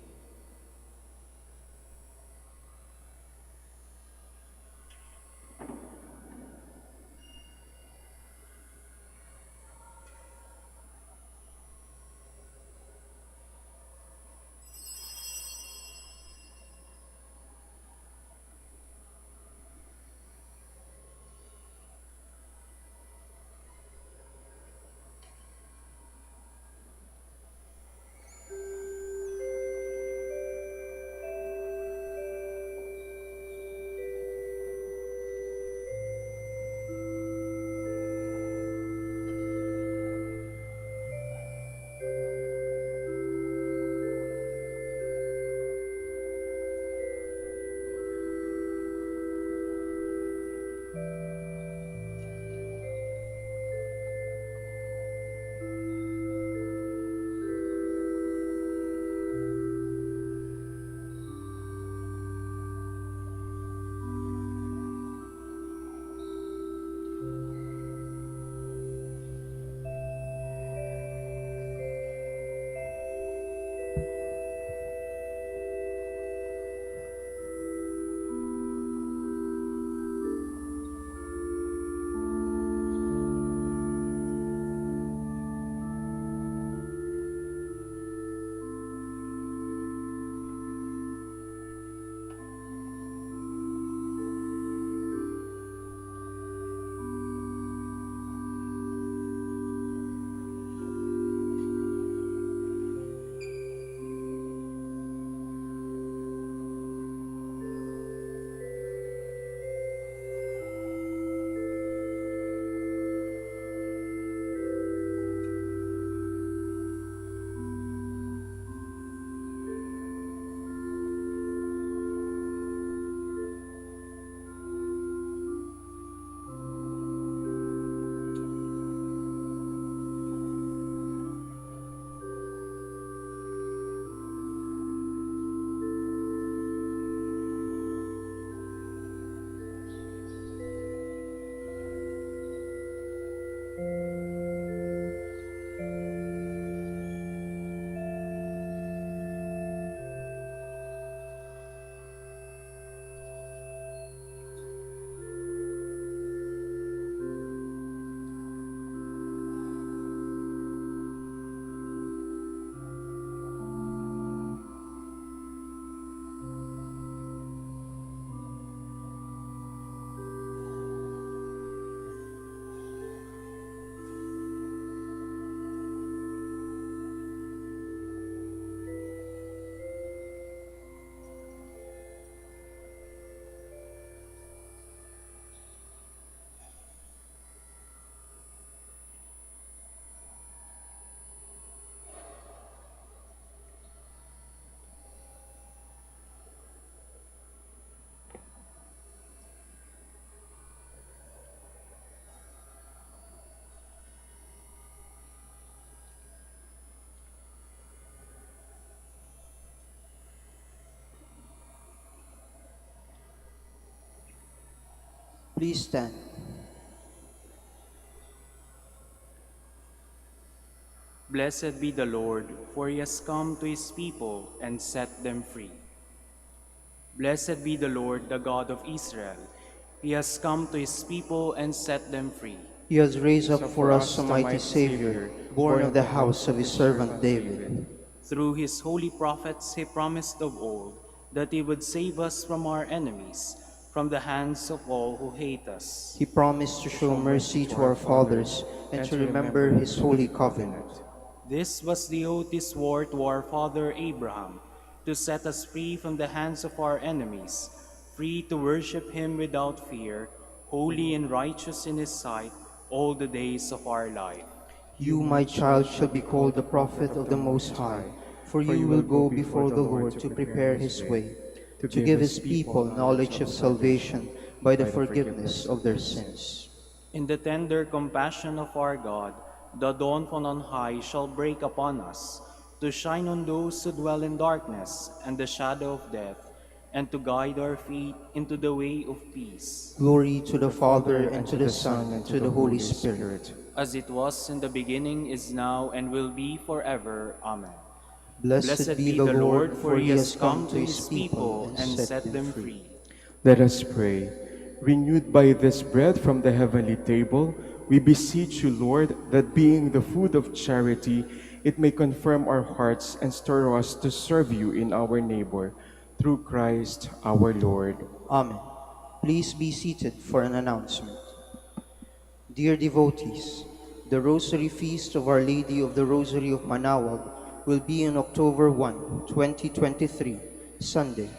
Please stand. Blessed be the Lord, for he has come to his people and set them free. Blessed be the Lord, the God of Israel. He has come to his people and set them free. He has raised up for us a mighty Savior, born of the house of his servant David. Through his holy prophets he promised of old that he would save us from our enemies, from the hands of all who hate us. He promised to show mercy to our fathers and to remember his holy covenant. This was the oath he swore to our father Abraham, to set us free from the hands of our enemies, free to worship him without fear, holy and righteous in his sight all the days of our life. You, my child, shall be called the prophet of the Most High, For you will go before the Lord to prepare his way, to give his people knowledge of salvation by the forgiveness of their sins. In the tender compassion of our God, the dawn from on high shall break upon us, to shine on those who dwell in darkness and the shadow of death, and to guide our feet into the way of peace. Glory to the Father, and to the Son, and to the Holy Spirit. As it was in the beginning, is now, and will be forever. Amen. Blessed be the Lord, for he has come to his people and set them free. Let us pray. Renewed by this bread from the heavenly table, we beseech you, Lord, that being the food of charity, it may confirm our hearts and stir us to serve you in our neighbor. Through Christ our Lord. Amen. Please be seated for an announcement. Dear devotees, the Rosary Feast of Our Lady of the Rosary of Manaoag will be on October 1, 2023, Sunday.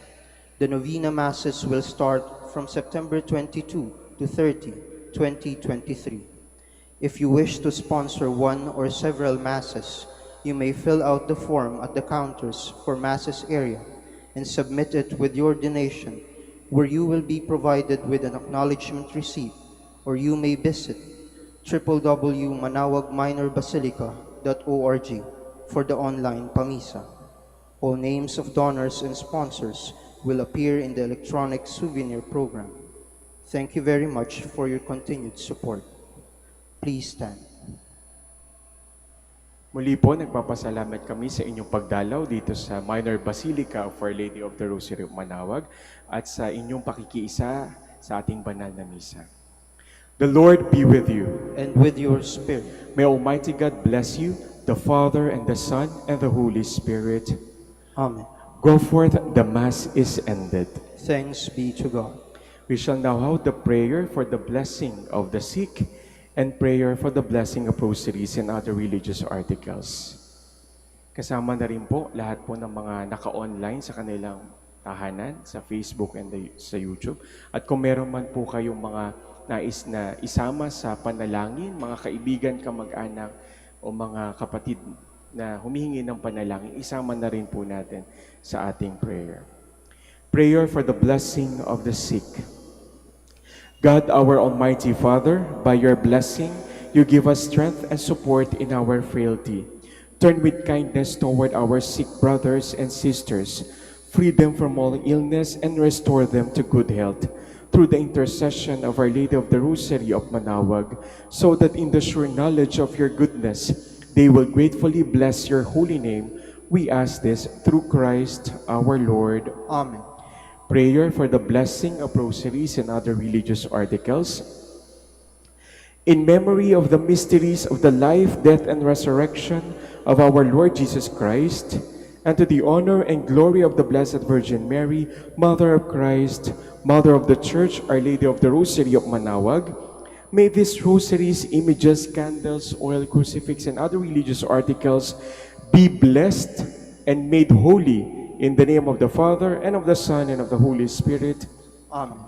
The Novena Masses will start from September 22 to 30, 2023. If you wish to sponsor one or several Masses, you may fill out the form at the counters for Masses area and submit it with your donation, where you will be provided with an acknowledgement receipt, or you may visit www.manaoagminorbasilica.org for the online Pamisa. All names of donors and sponsors will appear in the electronic souvenir program. Thank you very much for your continued support. Please stand. Muli po, nagpapasalamat kami sa inyong pagdalaw dito sa Minor Basilica of Our Lady of the Rosary of Manaoag at sa inyong pakikiisa sa ating banal na misa. The Lord be with you. And with your spirit. May Almighty God bless you, the Father and the Son and the Holy Spirit. Amen. Go forth, the Mass is ended. Thanks be to God. We shall now have the prayer for the blessing of the sick and prayer for the blessing of rosaries and other religious articles. Kasama na rin po lahat po ng mga naka-online sa kanilang tahanan, sa Facebook and sa YouTube. At kung meron man po kayong mga nais na isama sa panalangin, mga kaibigan, kamag-anak o mga kapatid na humihingi ng panalangin, isama na rin po natin sa ating prayer. Prayer for the blessing of the sick. God, our Almighty Father, by your blessing, you give us strength and support in our frailty. Turn with kindness toward our sick brothers and sisters, free them from all illness, and restore them to good health. Through the intercession of Our Lady of the Rosary of Manaoag, so that in the sure knowledge of your goodness, they will gratefully bless your holy name. We ask this through Christ our Lord. Amen. Prayer for the blessing of rosaries and other religious articles. In memory of the mysteries of the life, death, and resurrection of our Lord Jesus Christ, and to the honor and glory of the Blessed Virgin Mary, Mother of Christ, Mother of the Church, Our Lady of the Rosary of Manaoag, may these rosaries, images, candles, oil, crucifix, and other religious articles be blessed and made holy in the name of the Father, and of the Son, and of the Holy Spirit. Amen.